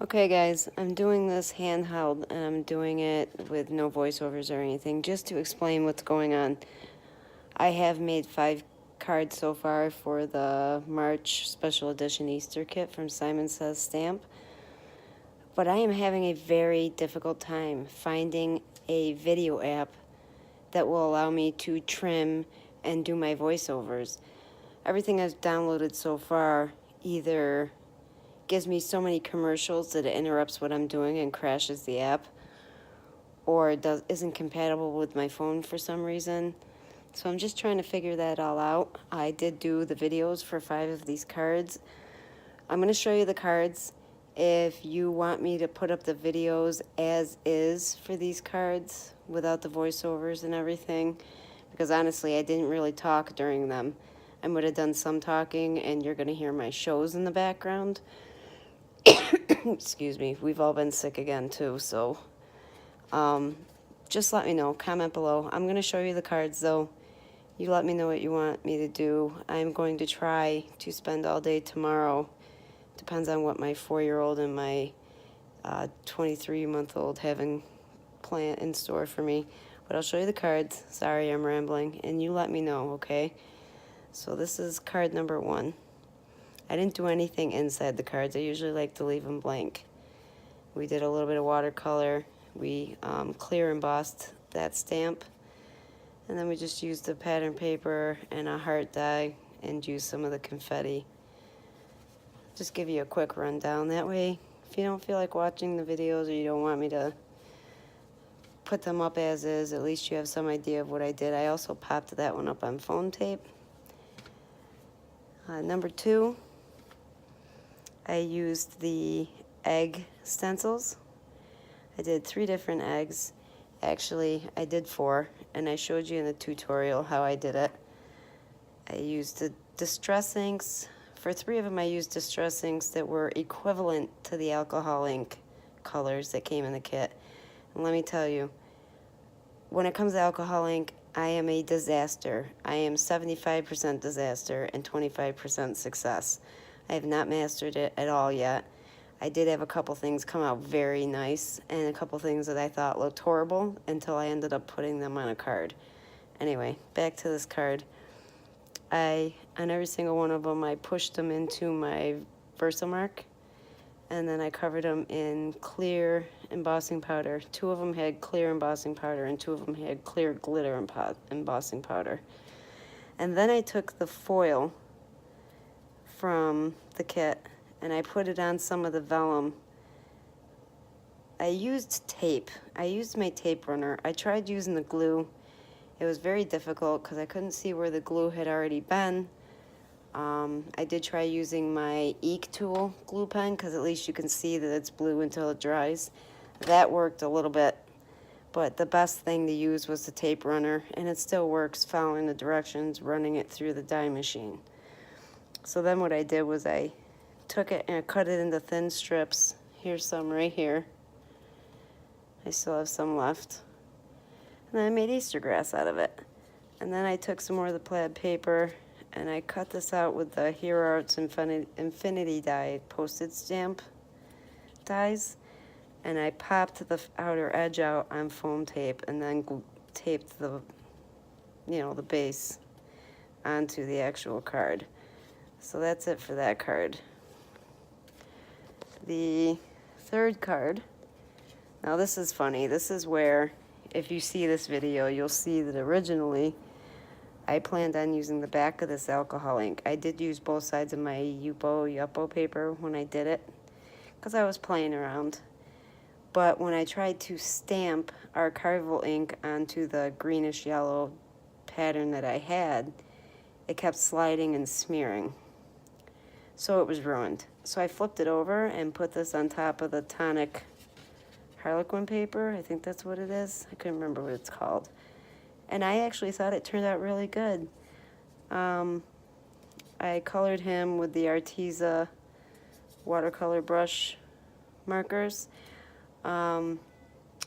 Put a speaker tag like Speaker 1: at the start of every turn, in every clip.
Speaker 1: Okay guys, I'm doing this handheld and I'm doing it with no voiceovers or anything, just to explain what's going on. I have made 5 cards so far for the March Special Edition Easter kit from Simon Says Stamp, but I am having a very difficult time finding a video app that will allow me to trim and do my voiceovers. Everything I've downloaded so far either gives me so many commercials that it interrupts what I'm doing and crashes the app, or isn't compatible with my phone for some reason. So I'm just trying to figure that all out. I did do the videos for 5 of these cards. I'm going to show you the cards. If you want me to put up the videos as is for these cards without the voiceovers and everything, because honestly I didn't really talk during them. I would have done some talking and you're going to hear my shows in the background. Excuse me, we've all been sick again too, so just let me know, comment below. I'm going to show you the cards though. You let me know what you want me to do. I'm going to try to spend all day tomorrow. Depends on what my 4-year-old and my 23-month-old have in store for me. But I'll show you the cards. Sorry, I'm rambling. And you let me know, okay? So this is card number 1. I didn't do anything inside the cards. I usually like to leave them blank. We did a little bit of watercolor. We clear embossed that stamp. And then we just used the pattern paper and a heart die and used some of the confetti. Just give you a quick rundown. That way, if you don't feel like watching the videos or you don't want me to put them up as is, at least you have some idea of what I did. I also popped that one up on foam tape. Number 2, I used the egg stencils. I did 3 different eggs. Actually, I did 4, and I showed you in the tutorial how I did it. I used the distress inks. For 3 of them, I used distress inks that were equivalent to the alcohol ink colors that came in the kit. And let me tell you, when it comes to alcohol ink, I am a disaster. I am 75% disaster and 25% success. I have not mastered it at all yet. I did have a couple things come out very nice and a couple things that I thought looked horrible until I ended up putting them on a card. Anyway, back to this card. On every single one of them, I pushed them into my Versamark, and then I covered them in clear embossing powder. 2 of them had clear embossing powder, and 2 of them had clear glitter embossing powder. And then I took the foil from the kit, and I put it on some of the vellum. I used tape. I used my tape runner. I tried using the glue. It was very difficult because I couldn't see where the glue had already been. I did try using my Eek Tool glue pen because at least you can see that it's blue until it dries. That worked a little bit, but the best thing to use was the tape runner, and it still works following the directions, running it through the die machine. So then what I did was I took it and I cut it into thin strips. Here's some right here. I still have some left. And then I made Easter grass out of it. And then I took some more of the plaid paper and I cut this out with the Hero Arts Infinity die postage stamp dies. And I popped the outer edge out on foam tape and then taped the base onto the actual card. So that's it for that card. The 3rd card, now this is funny. This is where, if you see this video, you'll see that originally I planned on using the back of this alcohol ink. I did use both sides of my Yupo paper when I did it because I was playing around. But when I tried to stamp archival ink onto the greenish yellow pattern that I had, it kept sliding and smearing. So it was ruined. So I flipped it over and put this on top of the tonic Harlequin paper. I think that's what it is. I couldn't remember what it's called. And I actually thought it turned out really good. I colored him with the Arteza watercolor brush markers. I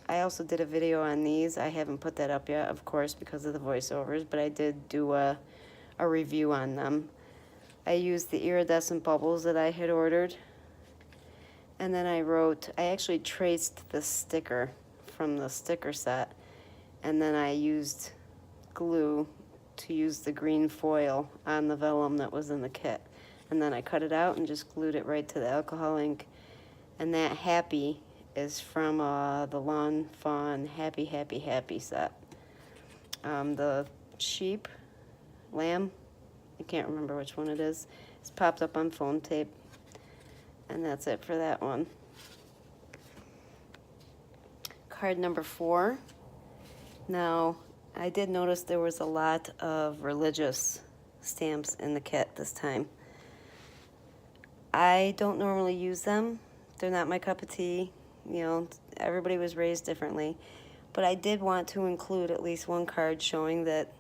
Speaker 1: also did a video on these. I haven't put that up yet, of course, because of the voiceovers, but I did do a review on them. I used the iridescent bubbles that I had ordered. And then I actually traced the sticker from the sticker set, and then I used glue to use the green foil on the vellum that was in the kit. And then I cut it out and just glued it right to the alcohol ink. And that happy is from the Lawn Fawn Happy Happy Happy set. The sheep, lamb, I can't remember which one it is. It's popped up on foam tape. And that's it for that one. Card number 4. Now, I did notice there was a lot of religious stamps in the kit this time. I don't normally use them. They're not my cup of tea. You know, everybody was raised differently. But I did want to include at least one card showing that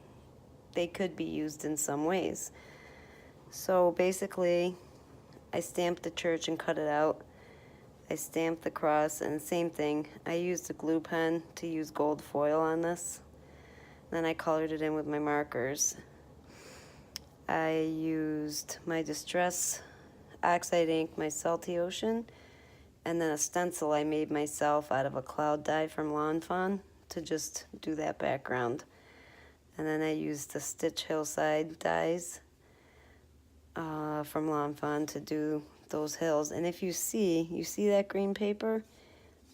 Speaker 1: they could be used in some ways. So basically, I stamped the church and cut it out. I stamped the cross, and same thing. I used a glue pen to use gold foil on this. Then I colored it in with my markers. I used my Distress Oxide ink, my Salty Ocean, and then a stencil I made myself out of a cloud die from Lawn Fawn to just do that background. And then I used the Stitch Hillside dies from Lawn Fawn to do those hills. And if you see that green paper?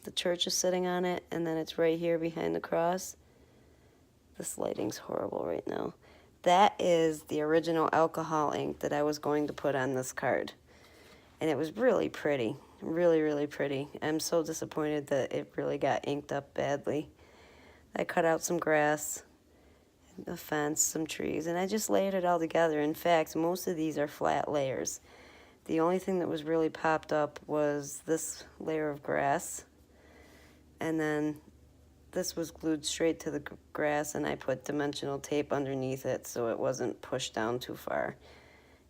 Speaker 1: The church is sitting on it, and then it's right here behind the cross. This lighting's horrible right now. That is the original alcohol ink that I was going to put on this card. And it was really pretty. Really, really pretty. I'm so disappointed that it really got inked up badly. I cut out some grass, a fence, some trees, and I just layered it all together. In fact, most of these are flat layers. The only thing that was really popped up was this layer of grass. And then this was glued straight to the grass, and I put dimensional tape underneath it so it wasn't pushed down too far.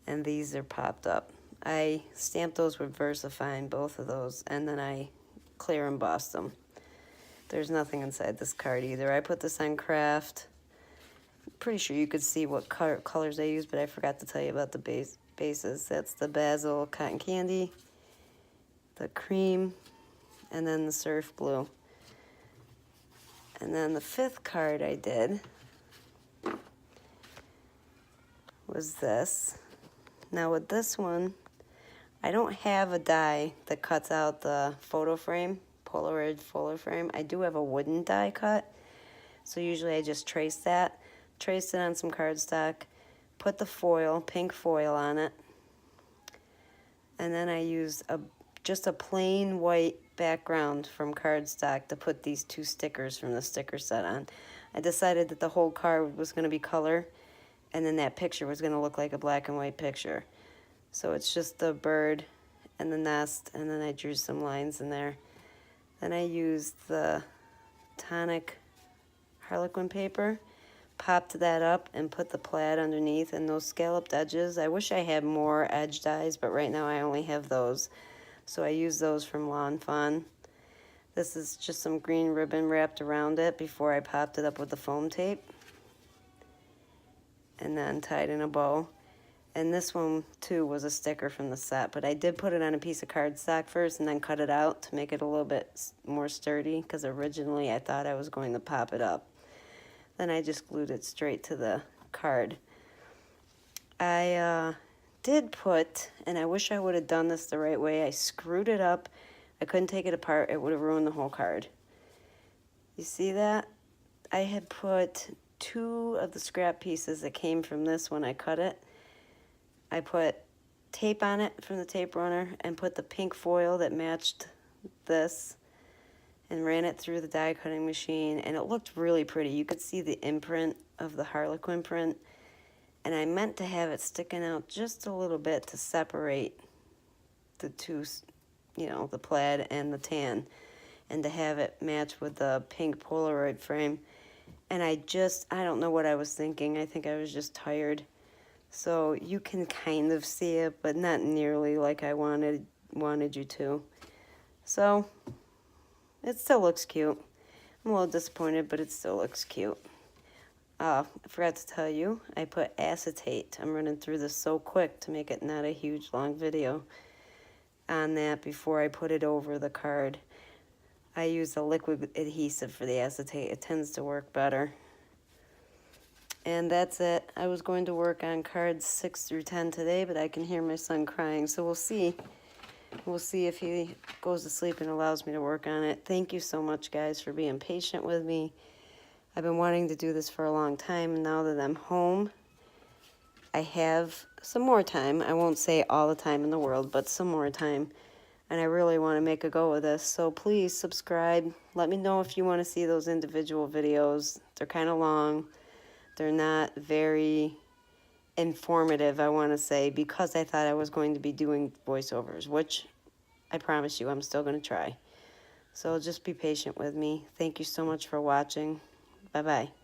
Speaker 1: And these are popped up. I stamped those with VersaFine, both of those, and then I clear embossed them. There's nothing inside this card either. I put this on craft. I'm pretty sure you could see what colors I used, but I forgot to tell you about the bases. That's the Basil Cotton Candy, the cream, and then the Surf Blue. And then the 5th card I did was this. Now with this one, I don't have a die that cuts out the photo frame, Polaroid photo frame. I do have a wooden die cut, so usually I just trace that. Traced it on some cardstock, put the foil, pink foil on it, and then I used just a plain white background from cardstock to put these 2 stickers from the sticker set on. I decided that the whole card was going to be color, and then that picture was going to look like a black and white picture. So it's just the bird and the nest, and then I drew some lines in there. Then I used the tonic Harlequin paper, popped that up, and put the plaid underneath, and those scalloped edges. I wish I had more edge dies, but right now I only have those. So I used those from Lawn Fawn. This is just some green ribbon wrapped around it before I popped it up with the foam tape. And then tied in a bow. And this one, too, was a sticker from the set, but I did put it on a piece of cardstock first and then cut it out to make it a little bit more sturdy, because originally I thought I was going to pop it up. Then I just glued it straight to the card. I did put, and I wish I would have done this the right way, I screwed it up. I couldn't take it apart. It would have ruined the whole card. You see that? I had put 2 of the scrap pieces that came from this when I cut it. I put tape on it from the tape runner and put the pink foil that matched this and ran it through the die cutting machine, and it looked really pretty. You could see the imprint of the Harlequin print, and I meant to have it sticking out just a little bit to separate the 2, you know, the plaid and the tan, and to have it match with the pink Polaroid frame. And I don't know what I was thinking. I think I was just tired. So you can kind of see it, but not nearly like I wanted you to. So it still looks cute. I'm a little disappointed, but it still looks cute. I forgot to tell you, I put acetate. I'm running through this so quick to make it not a huge long video. on that before I put it over the card. I use a liquid adhesive for the acetate. It tends to work better. And that's it. I was going to work on cards 6 through 10 today, but I can hear my son crying, so we'll see. We'll see if he goes to sleep and allows me to work on it. Thank you so much, guys, for being patient with me. I've been wanting to do this for a long time, and now that I'm home, I have some more time. I won't say all the time in the world, but some more time. And I really want to make a go of this. So please subscribe. Let me know if you want to see those individual videos. They're kind of long. They're not very informative, I want to say, because I thought I was going to be doing voiceovers, which I promise you I'm still going to try. So just be patient with me. Thank you so much for watching. Bye-bye.